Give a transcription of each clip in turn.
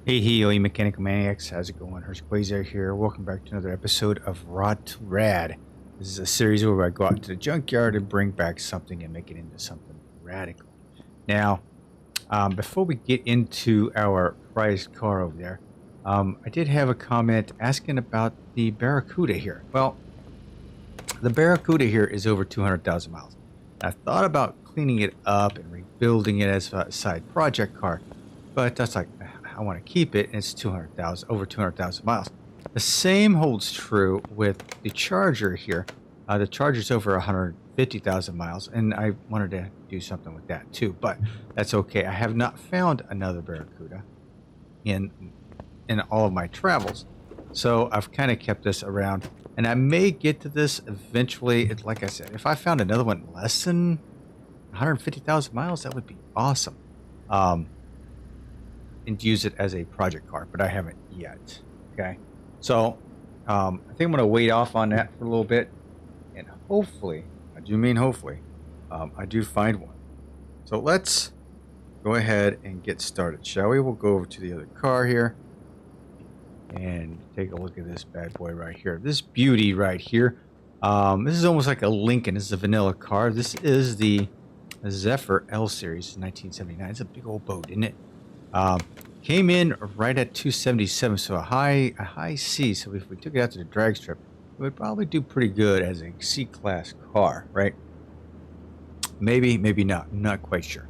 Hey, Mechanical Maniacs, how's it going? Hurst Quayzar here. Welcome back to another episode of Rot2Rad. This is a series where I go out to the junkyard and bring back something and make it into something radical. Now, before we get into our prized car over there, I did have a comment asking about the Barracuda here. Well, the Barracuda here is over 200,000 miles. I thought about cleaning it up and rebuilding it as a side project car, but that's like, I want to keep it, and it's over 200,000 miles. The same holds true with the Charger here. The Charger's over 150,000 miles, and I wanted to do something with that too, but that's okay. I have not found another Barracuda in all of my travels, so I've kind of kept this around, and I may get to this eventually. Like I said, if I found another one less than 150,000 miles, that would be awesome. And use it as a project car, but I haven't yet. Okay, so I think I'm going to wait off on that for a little bit, and hopefully, I do mean hopefully, I do find one. So let's go ahead and get started, shall we? We'll go over to the other car here and take a look at this bad boy right here. This beauty right here. This is almost like a Lincoln. This is a vanilla car. This is the Zephyr L Series 1979. It's a big old boat, isn't it? Came in right at 277, so a high C. So if we took it out to the drag strip, it would probably do pretty good as a C-class car, right? Maybe not. I'm not quite sure.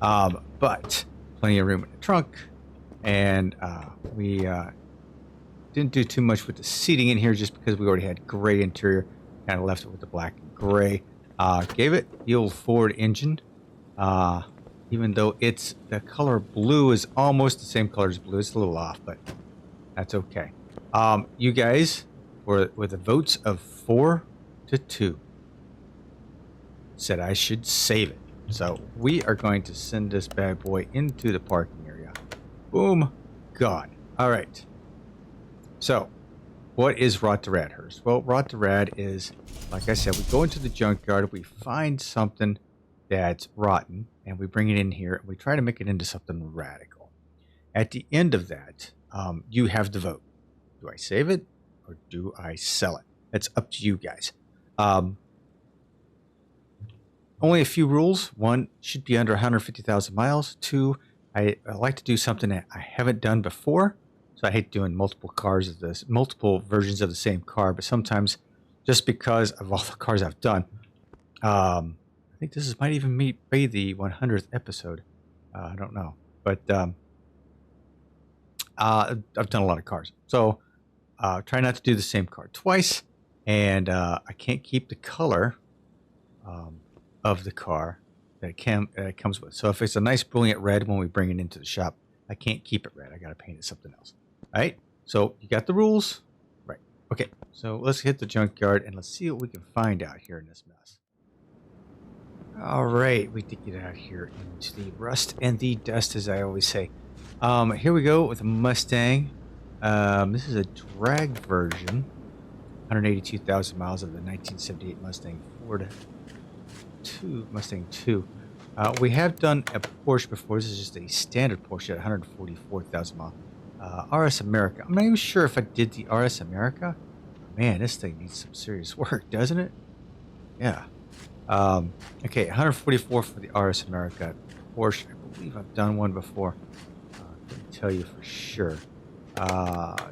But plenty of room in the trunk, and we didn't do too much with the seating in here just because we already had gray interior. Kind of left it with the black and gray. Gave it the old Ford engine. Even though it's the color blue is almost the same color as blue. It's a little off, but that's okay. You guys were with the votes of 4-2 said I should save it. So we are going to send this bad boy into the parking area. Boom, gone. All right. So what is Rot2Rad, Hurst? Well, Rot2Rad is, like I said, we go into the junkyard, we find something that's rotten, and we bring it in here, and we try to make it into something radical. At the end of that, you have the vote. Do I save it, or do I sell it? It's up to you guys. Only a few rules. One, should be under 150,000 miles. Two, I like to do something that I haven't done before, so I hate doing multiple versions of the same car, but sometimes, just because of all the cars I've done, I think this might even be the 100th episode. I don't know. But I've done a lot of cars. So try not to do the same car twice. And I can't keep the color of the car that it comes with. So if it's a nice brilliant red when we bring it into the shop, I can't keep it red. I got to paint it something else. All right? So you got the rules? Right. Okay. So let's hit the junkyard and let's see what we can find out here in this mess. All right, we did get out here into the rust and the dust, as I always say. Here we go with a Mustang. This is a drag version, 182,000 miles of the 1978 Mustang 2. We have done a Porsche before. This is just a standard Porsche at 144,000 miles. RS America. I'm not even sure if I did the RS America. Man, this thing needs some serious work, doesn't it? Yeah. Okay, 144 for the RS America Porsche. I believe I've done one before. I can tell you for sure.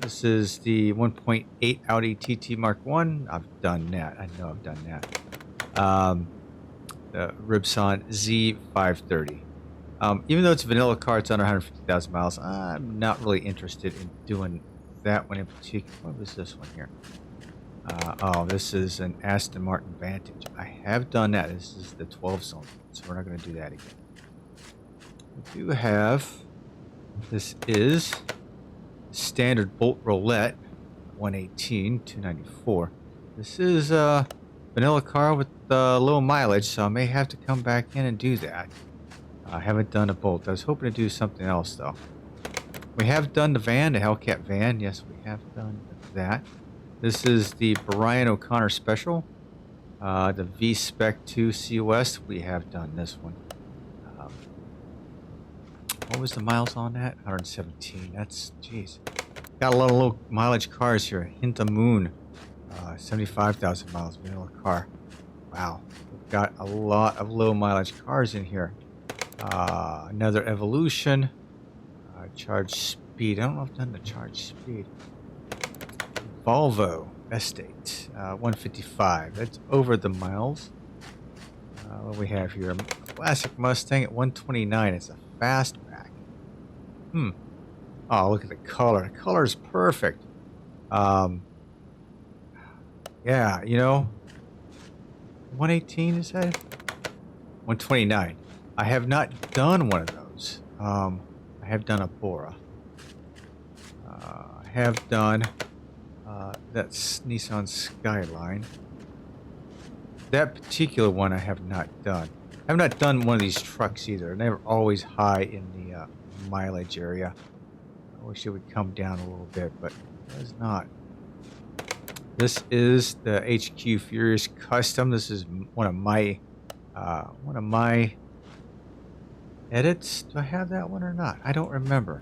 This is the 1.8 Audi TT Mark 1. I've done that. I know I've done that. The Ribson Z530. Even though it's a vanilla car, it's under 150,000 miles. I'm not really interested in doing that one in particular. What was this one here? Oh, this is an Aston Martin Vantage. I have done that. This is the 12-cylinder, so we're not going to do that again. We do have, this is standard bolt roulette, 118, 294. This is a vanilla car with low mileage, so I may have to come back in and do that. I haven't done a bolt. I was hoping to do something else, though. We have done the van, the Hellcat van. Yes, we have done that. This is the Brian O'Connor Special, the V-Spec 2 COS. We have done this one. What was the miles on that? 117. That's, jeez. Got a lot of low mileage cars here. Hint of Moon. 75,000 miles. Vanilla car. Wow. We've got a lot of low mileage cars in here. Another Evolution. Charge speed. I don't know if I've done the charge speed. Volvo Estate. 155. That's over the miles. What do we have here? Classic Mustang at 129. It's a fastback. Oh, look at the color. The color is perfect. Yeah, you know. 118 is that? 129. I have not done one of those. I have done a Bora. I have done that's Nissan Skyline. That particular one I have not done. I have not done one of these trucks either. They're always high in the mileage area. I wish it would come down a little bit, but it does not. This is the HQ Furious Custom. This is one of my edits. Do I have that one or not? I don't remember.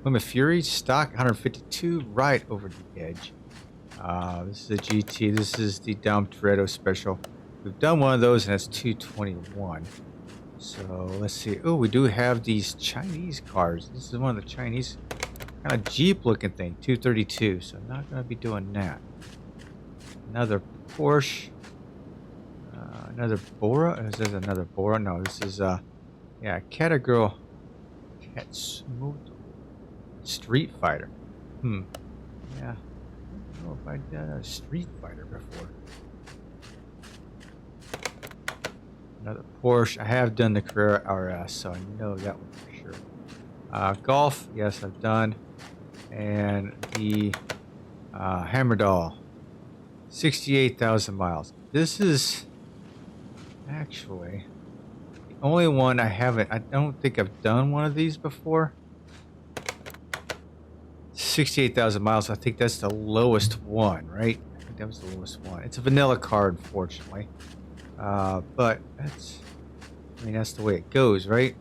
Plymouth Fury stock 152, right over the edge. This is a GT. This is the Dom Toretto special. We've done one of those, and that's 221. So let's see. Oh, we do have these Chinese cars. This is one of the Chinese kind of Jeep looking thing, 232. So I'm not going to be doing that. Another Porsche. Another Bora. Is this another Bora? No, this is yeah, Catagirl Katsumoto Street Fighter. Yeah. I don't know if I've done a Street Fighter before. Another Porsche. I have done the Carrera RS, so I know that one for sure. Golf. Yes, I've done. And the Hammerdoll. 68,000 miles. This is actually the only one I haven't. I don't think I've done one of these before. 68,000 miles. I think that's the lowest one, right? I think that was the lowest one. It's a vanilla car, unfortunately. But that's, I mean, that's the way it goes, right?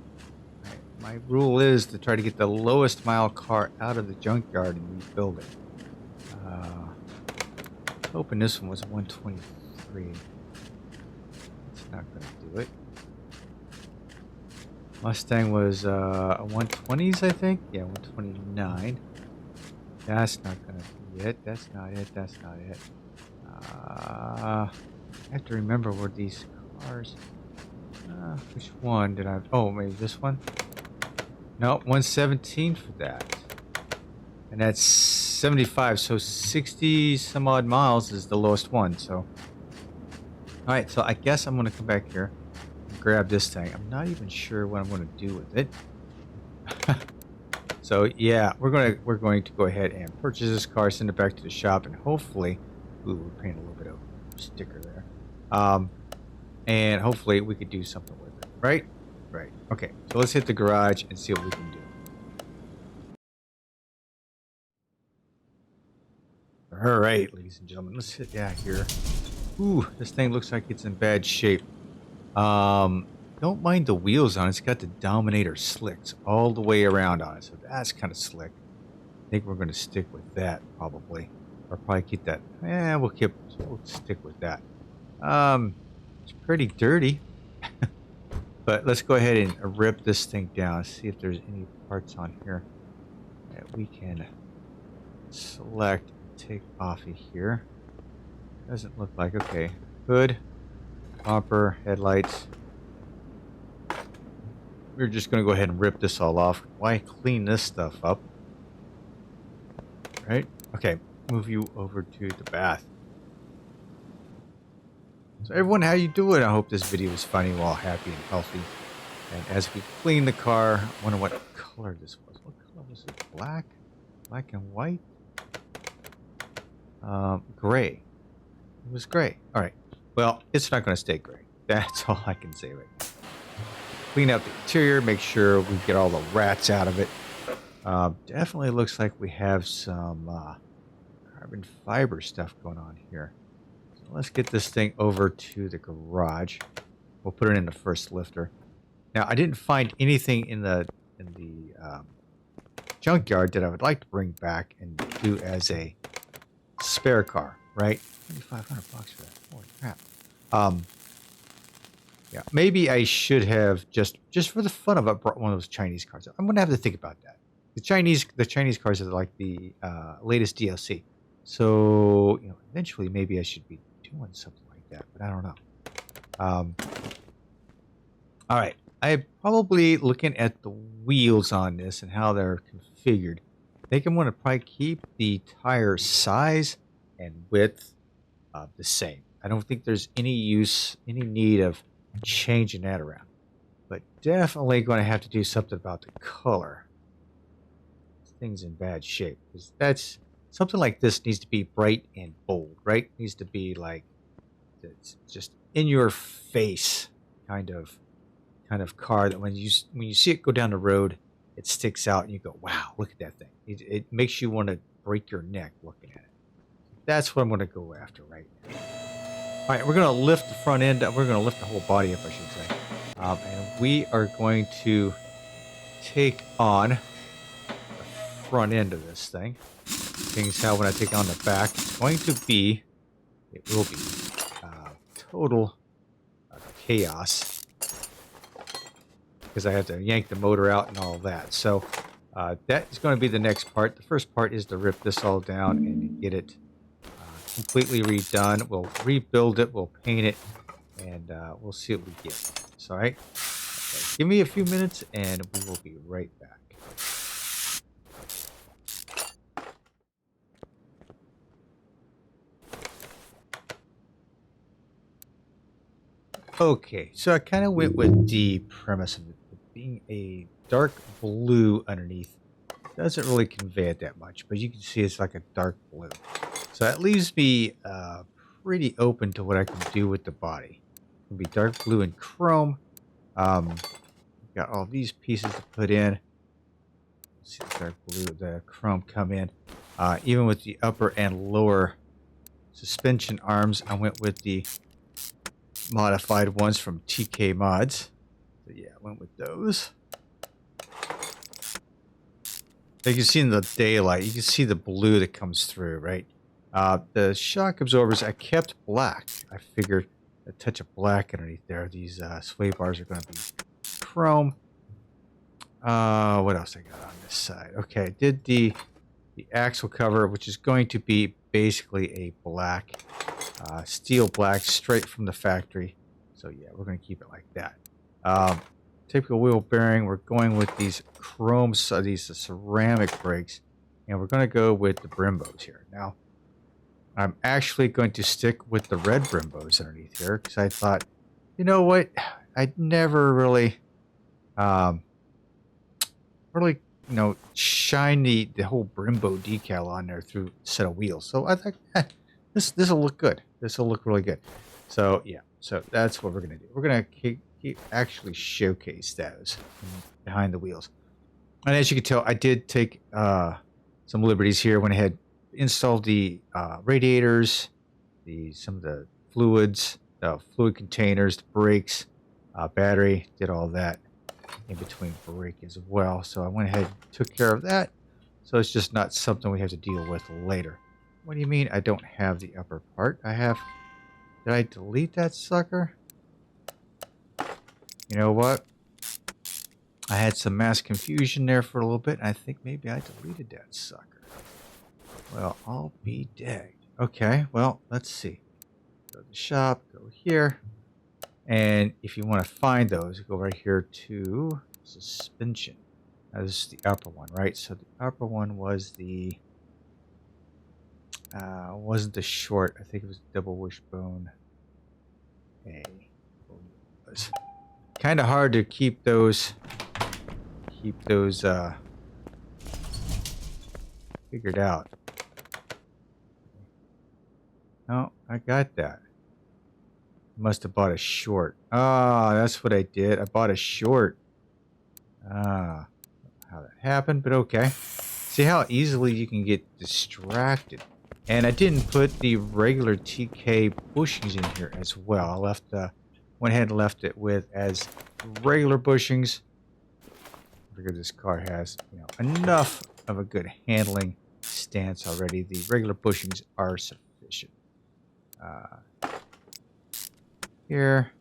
My rule is to try to get the lowest mile car out of the junkyard and rebuild it. Hoping this one was 123. It's not going to do it. Mustang was a 120s, I think. Yeah, 129. That's not going to be it. That's not it. That's not it. I have to remember where these cars... which one did I... Oh, maybe this one? No, 117 for that. And that's 75, so 60 some odd miles is the lowest one, so... Alright, so I guess I'm going to come back here and grab this thing. I'm not even sure what I'm going to do with it. So yeah, we're going to go ahead and purchase this car, send it back to the shop, and hopefully... Ooh, we're painting a little bit of sticker there. And hopefully we could do something with it, right? Right. Okay, so let's hit the garage and see what we can do. All right, ladies and gentlemen, let's hit that here. Ooh, this thing looks like it's in bad shape. Don't mind the wheels on it. It's got the Dominator slicks all the way around on it, so that's kind of slick. I think we're going to stick with that probably, or probably keep that. We'll stick with that. It's pretty dirty, but let's go ahead and rip this thing down. See if there's any parts on here that we can select. Take off of here. Doesn't look like. Okay, hood, bumper, headlights. We're just going to go ahead and rip this all off. Why clean this stuff up? Right? Okay, move you over to the bath. So everyone, how you doing? I hope this video was fun. You're all happy and healthy. And as we clean the car, I wonder what color this was. What color was it? Black? Black and white? Gray. It was gray. All right. Well, it's not going to stay gray. That's all I can say right now. Clean up the interior. Make sure we get all the rats out of it. Definitely looks like we have some carbon fiber stuff going on here. So let's get this thing over to the garage. We'll put it in the first lifter. Now, I didn't find anything in the junkyard that I would like to bring back and do as a spare car, right? $2,500 for that. Holy crap. Yeah, maybe I should have just for the fun of it brought one of those Chinese cars. I'm gonna have to think about that. The Chinese cars are like the latest DLC. So eventually maybe I should be doing something like that, but I don't know. All right, I'm probably looking at the wheels on this and how they're configured. I think I'm going to probably keep the tire size and width the same. I don't think there's any need of changing that around. But definitely going to have to do something about the color. This thing's in bad shape. Because that's something like this needs to be bright and bold, right? It needs to be like it's just in your face kind of car that when you see it go down the road, it sticks out and you go, wow, look at that thing. It makes you want to break your neck looking at it. That's what I'm going to go after right now. All right, we're going to lift the front end up. We're going to lift the whole body up, I should say. And we are going to take on the front end of this thing. Things how when I take on the back, it will be total chaos. Because I have to yank the motor out and all that. So that is going to be the next part. The first part is to rip this all down and get it completely redone. We'll rebuild it, we'll paint it, and we'll see what we get. So, all right, okay. Give me a few minutes and we will be right back. Okay, so I kind of went with the premise of it being a dark blue underneath. Doesn't really convey it that much, but you can see it's like a dark blue. So that leaves me pretty open to what I can do with the body. It can be dark blue and chrome. Got all these pieces to put in. See the dark blue, the chrome come in. Even with the upper and lower suspension arms, I went with the modified ones from TK Mods. So yeah, I went with those. Like you see in the daylight, you can see the blue that comes through, right? The shock absorbers I kept black. I figured a touch of black underneath there. These sway bars are going to be chrome. What else I got on this side? Okay, I did the axle cover, which is going to be basically a black, steel black, straight from the factory. So yeah, we're going to keep it like that. Typical wheel bearing, we're going with these chrome, these ceramic brakes, and we're going to go with the Brimbos here. Now, I'm actually going to stick with the red Brimbos underneath here because I thought, you know what, I'd never really, shine the whole Brembo decal on there through a set of wheels. So I thought, this will look good. This will look really good. So yeah, so that's what we're gonna do. We're gonna actually showcase those behind the wheels. And as you can tell, I did take some liberties here. Went ahead, installed the radiators, some of the fluids, fluid containers, the brakes, battery, did all that in between brake as well. So I went ahead and took care of that. So it's just not something we have to deal with later. What do you mean I don't have the upper part? I have... Did I delete that sucker? You know what? I had some mass confusion there for a little bit. And I think maybe I deleted that sucker. Well, I'll be dead. Okay, well, let's see. Go to the shop, go here. And if you want to find those, go right here to suspension. Now, this is the upper one, right? So the upper one was the... wasn't the short. I think it was double wishbone. A. Was kind of hard to keep those figured out. No, I got that. Must have bought a short. Ah, that's what I did. I bought a short. Ah, how that happened, but okay. See how easily you can get distracted. And I didn't put the regular TK bushings in here as well. I left went ahead and left it with as regular bushings. I figure this car has, enough of a good handling stance already. The regular bushings are sufficient. Here.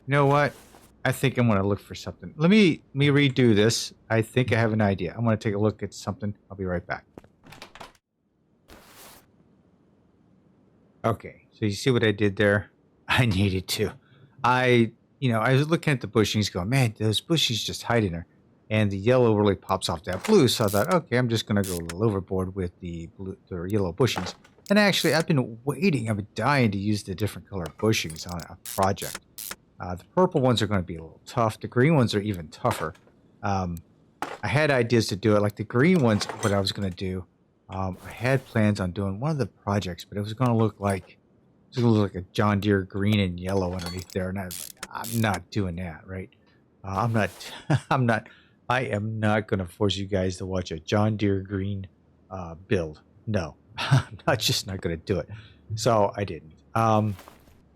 You know what? I think I'm gonna look for something. Let me redo this. I think I have an idea. I'm gonna take a look at something. I'll be right back. Okay, so you see what I did there? I needed to. I was looking at the bushings going, man, those bushings just hide in there. And the yellow really pops off that blue. So I thought, okay, I'm just going to go a little overboard with the yellow bushings. And actually, I've been dying to use the different color bushings on a project. The purple ones are going to be a little tough. The green ones are even tougher. I had ideas to do it. Like the green ones, what I was going to do, I had plans on doing one of the projects, but it was going to look like a John Deere green and yellow underneath there, and I'm not doing that, right? I am not going to force you guys to watch a John Deere green build. No, I'm just not going to do it. So I didn't.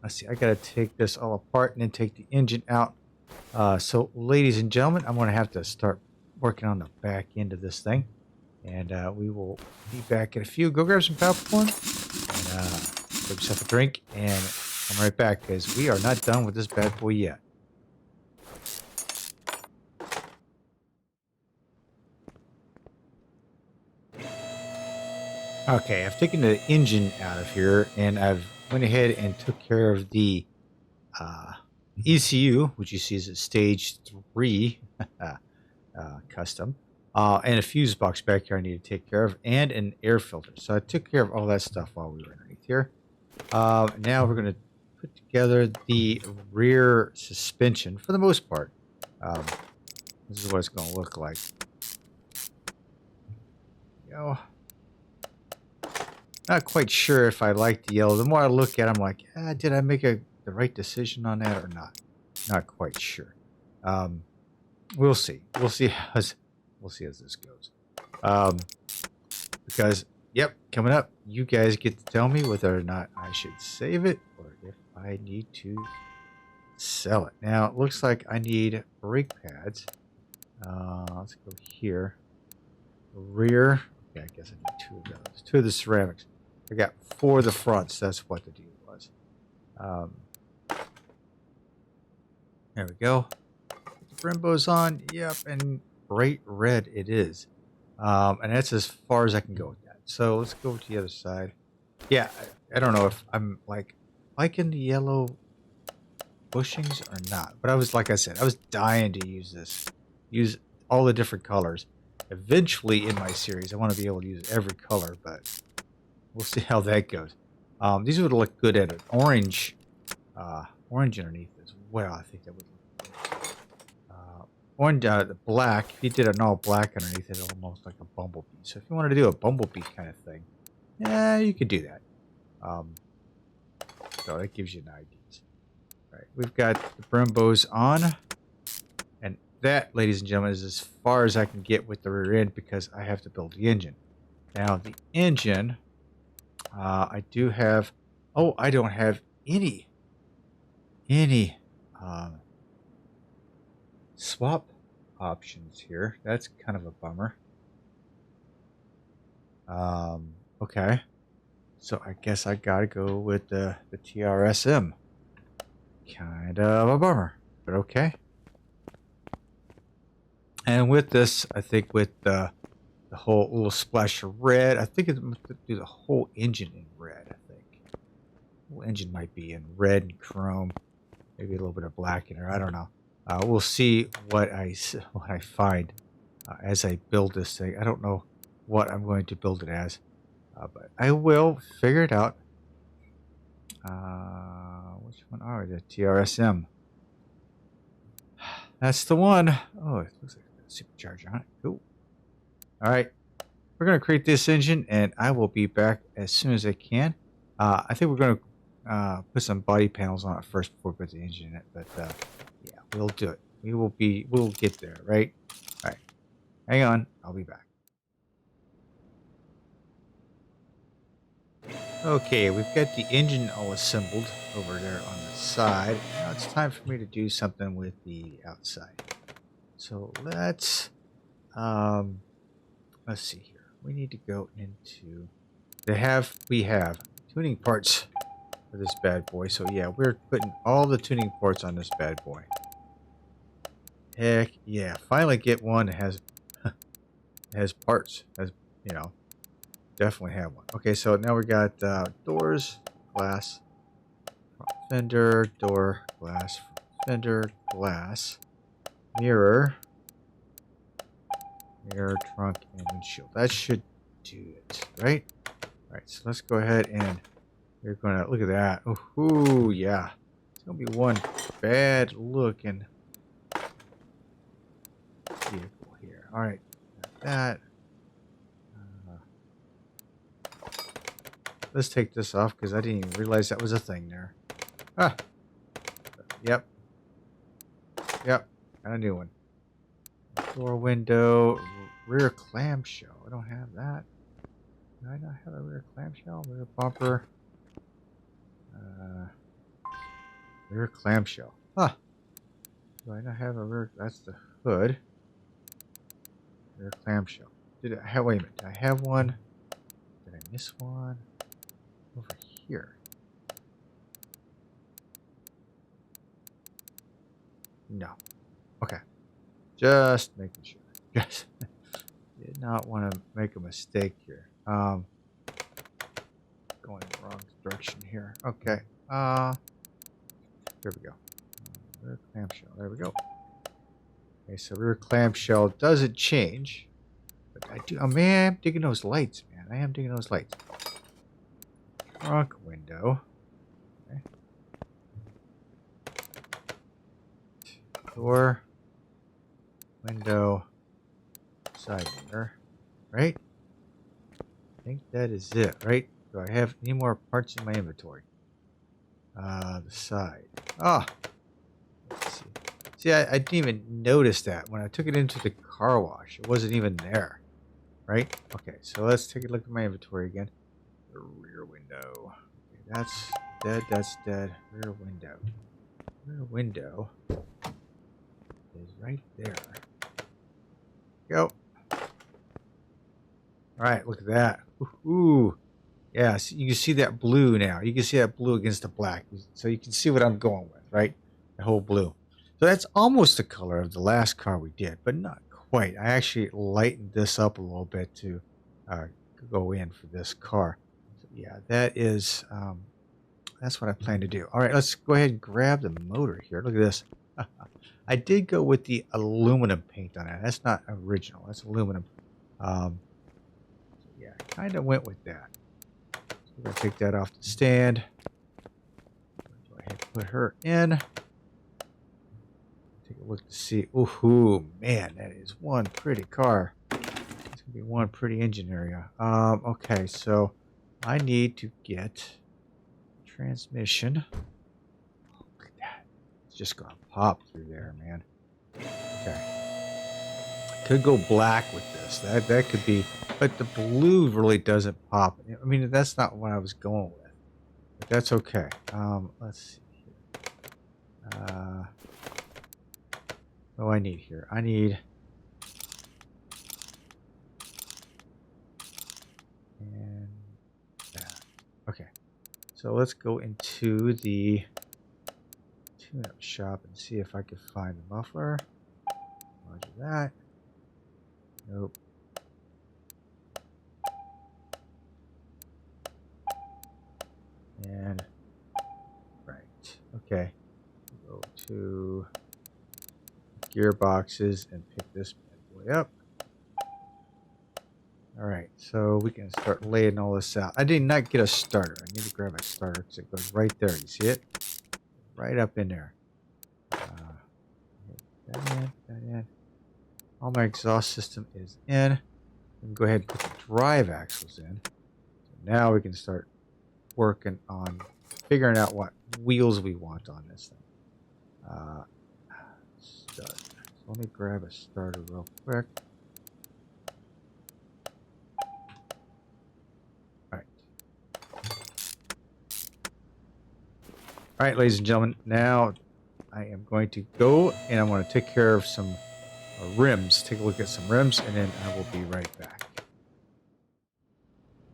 Let's see. I got to take this all apart and then take the engine out. So, ladies and gentlemen, I'm going to have to start working on the back end of this thing. And we will be back in a few. Go grab some popcorn and grab yourself a drink. And I'm right back because we are not done with this bad boy yet. Okay, I've taken the engine out of here and I've went ahead and took care of the ECU, which you see is a stage 3 custom. And a fuse box back here I need to take care of, and an air filter. So I took care of all that stuff while we were underneath here. Now we're going to put together the rear suspension for the most part. This is what it's going to look like. Not quite sure if I like the yellow. The more I look at it, I'm like, did I make the right decision on that or not? Not quite sure. We'll see. We'll see as this goes. Because, coming up, you guys get to tell me whether or not I should save it or if I need to sell it. Now, it looks like I need brake pads. Let's go here. Rear. Okay, I guess I need 2 of those. 2 of the ceramics. I got 4 of the fronts. That's what the deal was. There we go. Put the Brembos on. Yep, and bright red it is. And that's as far as I can go with that. So let's go to the other side. Yeah, I don't know if I'm liking the yellow bushings or not. But like I said, I was dying to use this. Use all the different colors. Eventually in my series, I want to be able to use every color, but we'll see how that goes. These would look good at an orange underneath as well. I think that would look good. Orange, the black, if you did an all black underneath it, almost like a bumblebee. So if you wanted to do a bumblebee kind of thing, yeah, you could do that. So that gives you an idea. All right, we've got the Brembos on. And that, ladies and gentlemen, is as far as I can get with the rear end because I have to build the engine. Now, the engine, I do have... Oh, I don't have any swap options here. That's kind of a bummer. Okay. So I guess I gotta go with the TRSM. Kind of a bummer, but okay. And with this, I think with the whole little splash of red, I think it's going to do the whole engine in red, I think. The whole engine might be in red and chrome. Maybe a little bit of black in there. I don't know. We'll see what I find as I build this thing. I don't know what I'm going to build it as. But I will figure it out. Which one are the TRSM? That's the one. Oh, it looks like a supercharger on it. Cool. All right. We're going to create this engine, and I will be back as soon as I can. I think we're going to put some body panels on it first before we put the engine in it. But Yeah, we'll do it. We'll get there, right? All right. Hang on. I'll be back. Okay, we've got the engine all assembled over there on the side. Now it's time for me to do something with the outside. So let's see here. We need to go into we have tuning parts for this bad boy. So yeah, we're putting all the tuning parts on this bad boy. Heck yeah, finally get one that has parts. Has, you know, definitely have one. Okay, so now we got doors, glass, front fender, door, glass, front fender, glass, mirror, trunk, and windshield. That should do it, right? All right, so let's go ahead and we're gonna look at that. Ooh, yeah, it's gonna be one bad looking vehicle here. All right, got that. Let's take this off because I didn't even realize that was a thing there. Ah, yep, got a new one. Door window, rear clamshell. I don't have that. Do I not have a rear clamshell? Rear bumper. Rear clamshell. Huh. Do I not have a rear? That's the hood. Rear clamshell. Did I have? Wait a minute. Did I have one? Did I miss one? Over here. No. Okay. Just making sure. Yes. Did not want to make a mistake here. Going in the wrong direction here. Okay. There we go. Rear clamshell. There we go. Okay, so rear clamshell doesn't change. But I do. Oh man, I'm digging those lights, man. I am digging those lights. Trunk window. Okay. Door. Window. Side mirror. Right? I think that is it, right? Do I have any more parts in my inventory? The side. Ah! Let's see. See, I didn't even notice that when I took it into the car wash. It wasn't even there. Right? Okay, so let's take a look at my inventory again. The rear window. Okay, that's dead, that's dead. Rear window. Rear window is right there. Go. Alright, look at that. Ooh. Yeah, so you can see that blue now. You can see that blue against the black. So you can see what I'm going with, right? The whole blue. So that's almost the color of the last car we did, but not quite. I actually lightened this up a little bit to go in for this car. So yeah, that is, that's what I plan to do. All right, let's go ahead and grab the motor here. Look at this. I did go with the aluminum paint on it. That's not original. That's aluminum. So yeah, kind of went with that. We're going to take that off the stand. Go ahead and put her in. Take a look to see. Ooh, man, that is one pretty car. It's going to be one pretty engine area. Okay, so I need to get transmission. Oh, look at that. It's just going to pop through there, man. Okay. Could go black with this. That could be, but the blue really doesn't pop. I mean, that's not what I was going with. But that's okay. Let's see here. What do I need here? I need and that. Okay. So let's go into the tune-up shop and see if I can find the muffler. Roger that. Nope. And right. Okay. Go to gearboxes and pick this bad boy up. All right, so we can start laying all this out. I did not get a starter. I need to grab a starter because it goes right there. You see it? Right up in there. That in. All my exhaust system is in. We can go ahead and put the drive axles in. So now we can start working on figuring out what wheels we want on this thing. start. So let me grab a starter real quick. All right, ladies and gentlemen, now I am going to go and I'm going to take care of some rims. Take a look at some rims, and then I will be right back.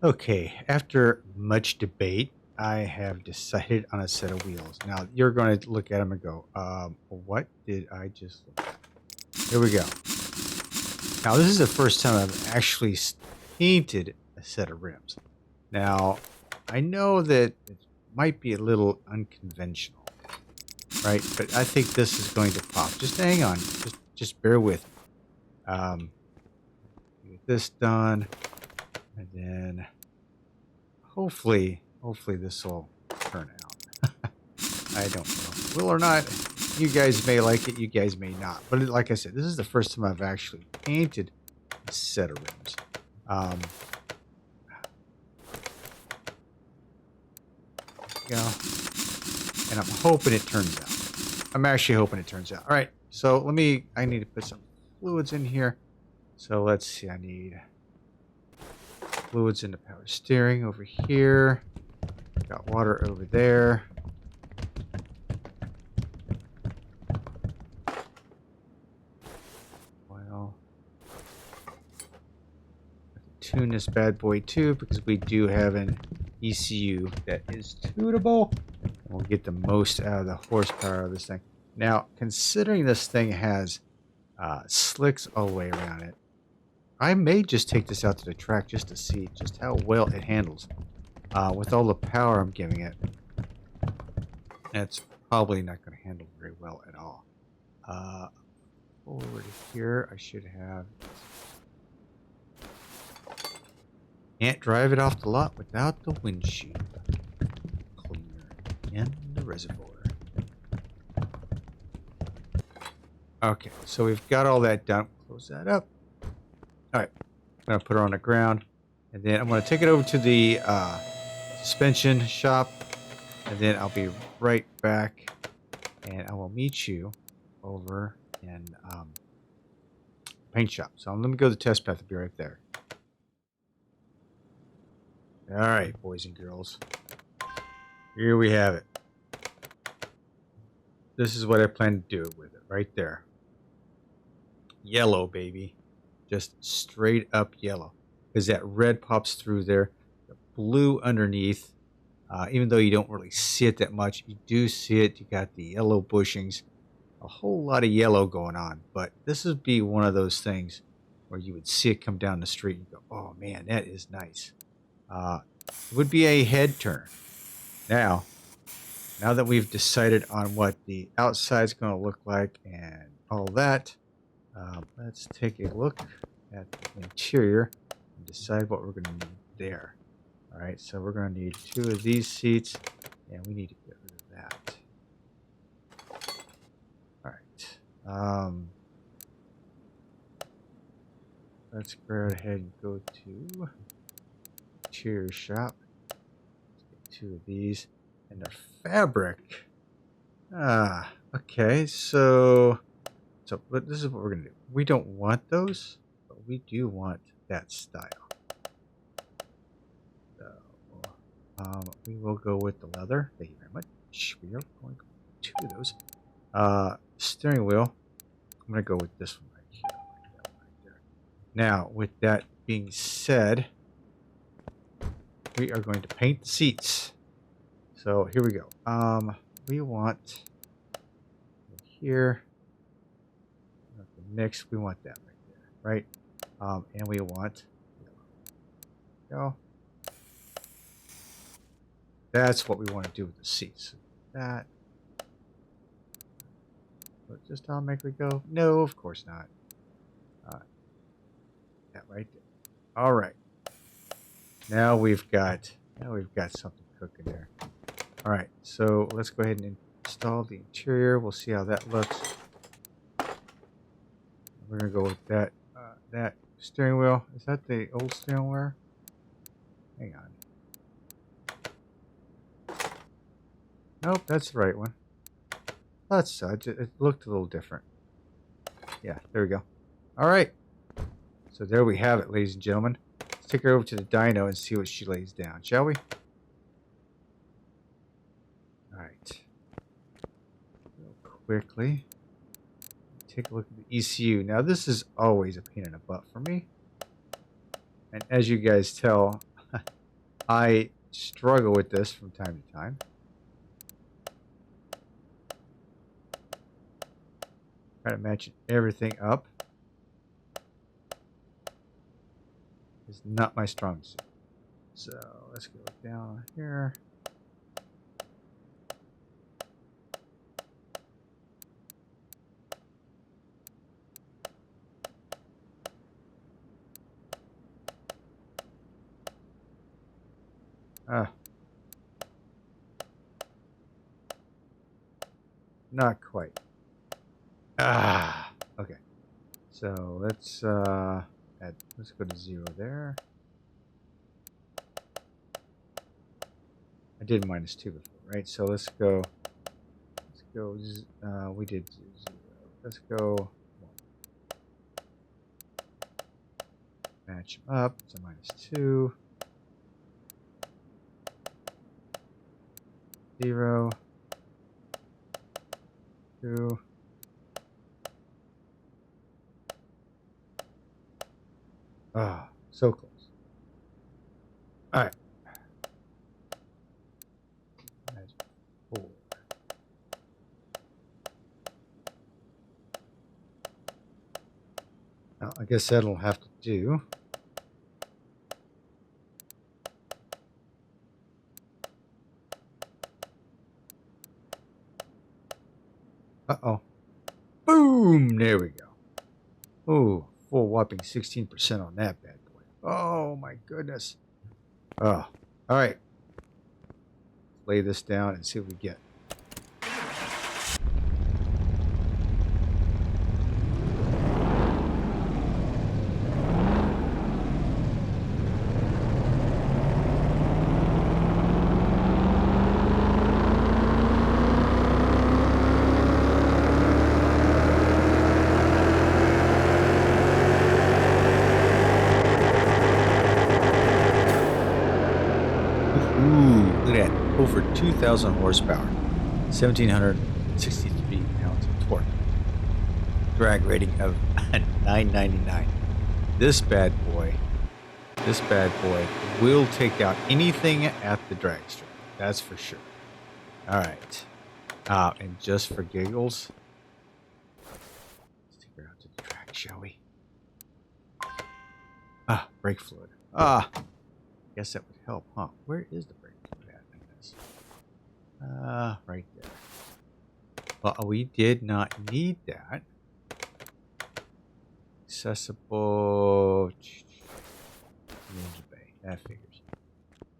Okay, after much debate, I have decided on a set of wheels. Now, you're going to look at them and go, what did I just look at? Here we go. Now, this is the first time I've actually painted a set of rims. Now, I know that it might be a little unconventional, right? But I think this is going to pop. Just hang on. Just bear with me. Get this done. And then hopefully this will turn out. I don't know. Will or not. You guys may like it. You guys may not. But like I said, this is the first time I've actually painted a set of rims. And I'm hoping it turns out. I'm actually hoping it turns out. All right. So I need to put some fluids in here. So let's see. I need fluids in the power steering over here. Got water over there. Well, tune this bad boy too, because we do have an ECU that is tunable. We'll get the most out of the horsepower of this thing. Now, considering this thing has slicks all the way around it, I may just take this out to the track just to see just how well it handles. With all the power I'm giving it, it's probably not going to handle very well at all. Over here, I should have... Can't drive it off the lot without the windshield cleaner in the reservoir. Okay, so we've got all that done. Close that up. All right, I'm going to put her on the ground, and then I'm going to take it over to the suspension shop, and then I'll be right back, and I will meet you over in paint shop. So let me go to the test path. I'll be right there. All right, boys and girls. Here we have it. This is what I plan to do with it right there. Yellow, baby. Just straight up yellow. Because that red pops through there. The blue underneath. Even though you don't really see it that much, you do see it. You got the yellow bushings. A whole lot of yellow going on. But this would be one of those things where you would see it come down the street and go, oh man, that is nice. It would be a head turn. Now that we've decided on what the outside's going to look like and all that, let's take a look at the interior and decide what we're going to need there. All right, so we're going to need 2 of these seats, and we need to get rid of that. All right. Let's go ahead and go to interior shop. Let's get 2 of these. And the fabric. Okay, so but this is what we're gonna do. We don't want those, but we do want that style. So we will go with the leather. Thank you very much. We are going to 2 of those. Steering wheel. I'm gonna go with this one right here, like that right there. Now, with that being said, we are going to paint the seats. So here we go. We want here the mix. We want that right there, right? And we want go. That's what we want to do with the seats. That. But just automatically go. No, of course not. That right there. All right. Now we've got something cooking there. All right, so let's go ahead and install the interior. We'll see how that looks. We're gonna go with that that steering wheel. Is that the old steering wheel? Hang on. Nope, that's the right one. That's it looked a little different. Yeah, there we go. All right. So there we have it, ladies and gentlemen. Let's take her over to the dyno and see what she lays down, shall we? All right. Real quickly, take a look at the ECU. Now, this is always a pain in the butt for me. And as you guys tell, I struggle with this from time to time. Try to match everything up. It's not my strong suit. So let's go down here. Not quite. Okay. So let's go to 0 there. I did -2 before, right? So let's go, we did 0. Let's go 1. Match them up. It's a -2. 0. 2. Ah, so close. All right. That's 4. Now, I guess that'll have to do. Uh-oh. Boom! There we go. Ooh, full whopping 16% on that bad boy. Oh, my goodness. Oh, all right. Let's lay this down and see what we get. Look at that, over 2,000 horsepower, 1,763 pounds of torque, drag rating of 999. This bad boy will take out anything at the drag strip. That's for sure. All right, and just for giggles, let's take her out to the track, shall we? Brake fluid. Guess that would help, huh? Where is the brake fluid at in this? Right there. Well, we did not need that. Accessible. Ninja Bay. That figures.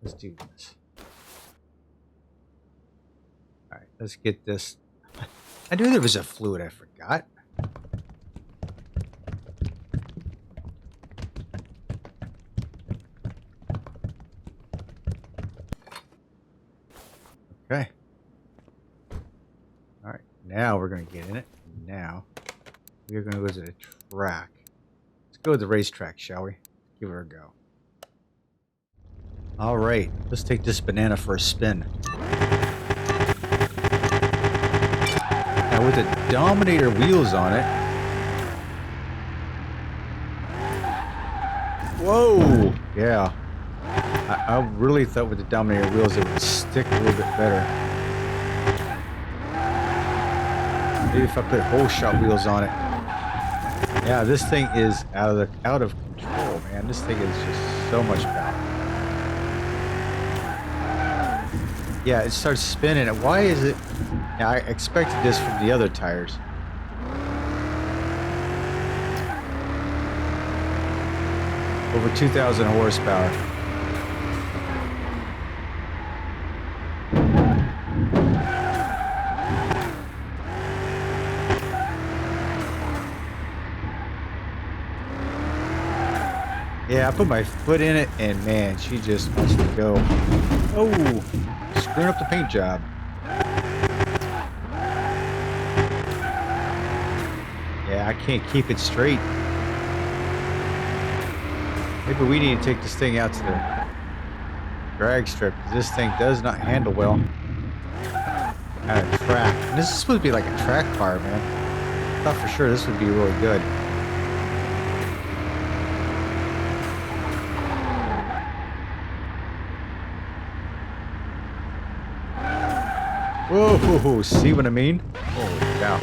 Let's do this. Alright, let's get this. I knew there was a fluid I forgot. Okay. All right. Now we're going to get in it. Now we're going to go to the track. Let's go to the racetrack, shall we? Give her a go. All right. Let's take this banana for a spin. Now with the Dominator wheels on it. Whoa. Yeah. I really thought with the Dominator wheels it would stick a little bit better. Maybe if I put whole shot wheels on it. Yeah, this thing is out of control, man. This thing is just so much power. Yeah, it starts spinning. Why is it? Yeah, I expected this from the other tires. Over 2,000 horsepower. Yeah, I put my foot in it, and man, she just wants to go. Oh, screwing up the paint job. Yeah, I can't keep it straight. Maybe we need to take this thing out to the drag strip, because this thing does not handle well at a track. And this is supposed to be like a track car, man. I thought for sure this would be really good. Whoa, see what I mean? Holy cow.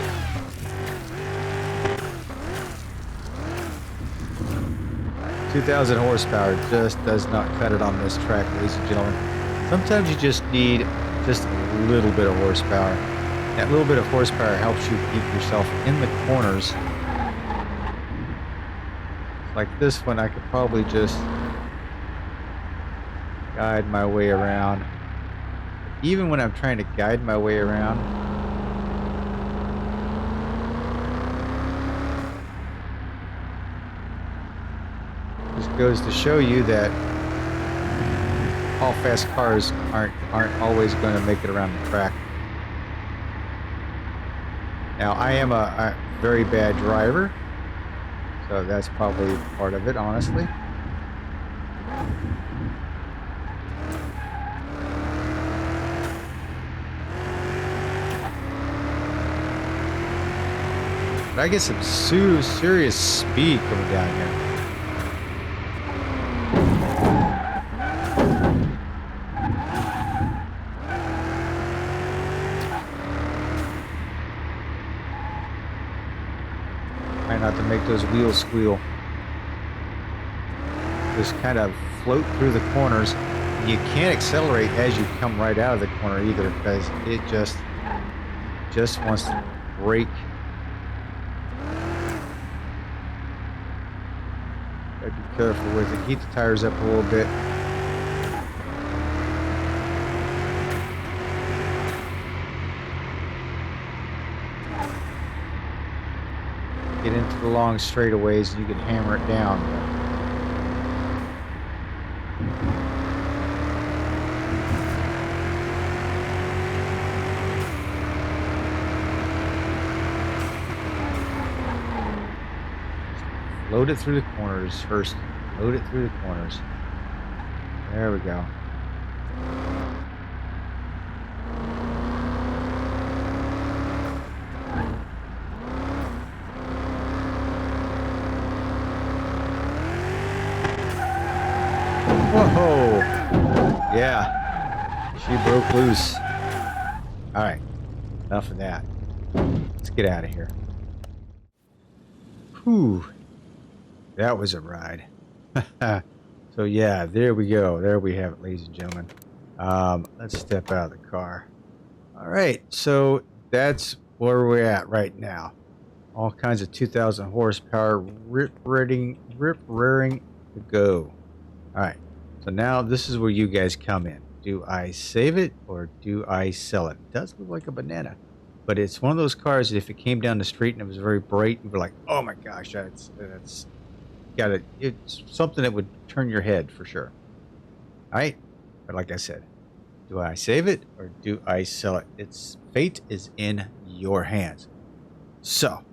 $2,000 horsepower just does not cut it on this track, ladies and gentlemen. Sometimes you just need just a little bit of horsepower. That little bit of horsepower helps you keep yourself in the corners. Like this one, I could probably just guide my way around. Even when I'm trying to guide my way around, just goes to show you that all fast cars aren't always going to make it around the track. Now, I am a very bad driver, so that's probably part of it, honestly. But I get some serious speed coming down here. Try not to make those wheels squeal. Just kind of float through the corners. You can't accelerate as you come right out of the corner either, because it just wants to brake. Gotta be careful with it. Heat the tires up a little bit. Get into the long straightaways and you can hammer it down. Load it through the corners first. Load it through the corners. There we go. Whoa! Yeah, she broke loose. All right, enough of that. Let's get out of here. Whew. That was a ride. So yeah, there we go. There we have it, ladies and gentlemen. Let's step out of the car. All right, so that's where we're at right now. All kinds of 2,000 horsepower, rip-raring to go. All right, so now this is where you guys come in. Do I save it or do I sell it? It does look like a banana, but it's one of those cars that if it came down the street and it was very bright, you'd be like, oh my gosh, it's something that would turn your head for sure. All right, but like I said, do I save it or do I sell it? Its fate is in your hands. So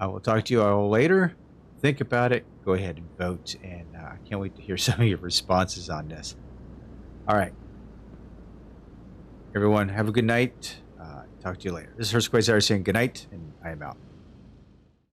I will talk to you all later. Think about it. Go ahead and vote, and I can't wait to hear some of your responses on this. All right, everyone, have a good night. Talk to you later. This is Hurst Quayzar saying good night, and I am out.